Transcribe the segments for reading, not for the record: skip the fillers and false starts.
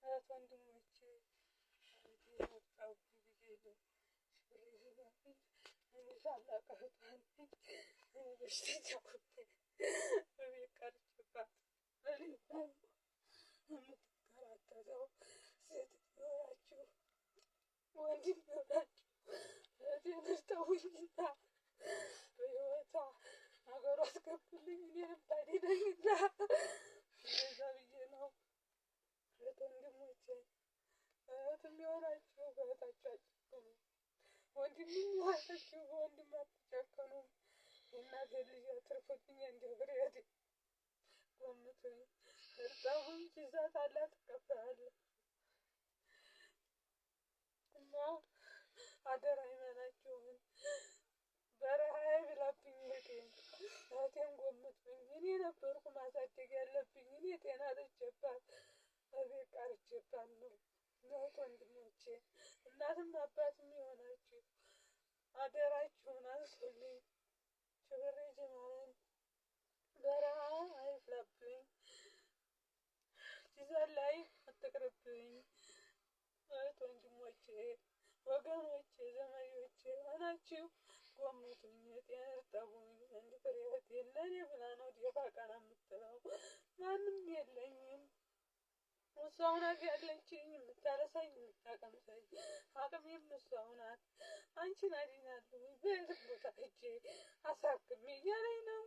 ወንድሞቼ የመጣው ጊዜ ነው ታላቅ እህቷን በሽተኛ በቤት ቀርቼባት የምትከራተተው ሴትዮ ናችሁ፣ ወንድም ናችሁ። እህቴን እርተውኝና በሕይወቷ ሀገሯ አስገቡልኝ፣ እኔንም ታድነኝና እንደዛ ብዬ ነው። እህት ወንድሞቼ እህትም የሆናችሁ በእህታችሁ አትጨክኑ፣ ወንድምም የሆናችሁ በወንድም አትጨክኑ። የእናቴን ልጅ አትርፉልኝ፣ እንዲሁ ብሬት ጎምቱኝ፣ እርጠቡኝ፣ ኪሳት አላት እቀበላለሁ እና አደራ ይመናችሁን በረሃ ብላብኝ እህቴን ጎምቱኝ። እኔ ነበርኩ ማሳደግ ያለብኝ፣ እኔ ጤና አጥቼባት እቤት ቀርቼባት ነው። እህት ወንድሞቼ እናትም አባትም የሆናችሁ አደራችሁን አንሱልኝ። ሽብሬ ጀማልን በረሃ አይፍላብኝ፣ ኪሳት ላይ አትቅርብኝ። እህት ወንድሞቼ ወገኖቼ ዘመዶቼ ሆናችሁ ጎምቱኝ፣ ጤና እርጠቡኝ። እንድ ፍሬ እህቴን ለእኔ ብላ ነው ደፋ ቀና የምትለው። ማንም የለኝም፣ እሷው ናት ያለችኝ፣ የምታረሳኝ የምታቀምሰኝ፣ አቅሜም እሷው ናት። አንቺን አድናለሁ በየትም ቦታ ሂጄ አሳክሜ እያለኝ ነው።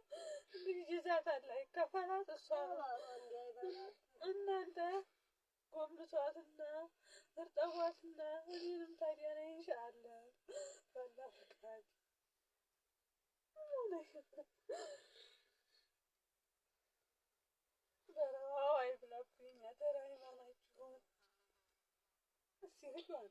እንግዲህ ጅዛት ላይ ከፈላት እሷ እናንተ ጎምቷትና እርጠቧትና እኔንም ታዲያ ነኝ ኢንሻአላህ በአላህ ፍቃድ በረሃው አይብላብኝ። አደራ ይማናችሁን እስኪ ህዷን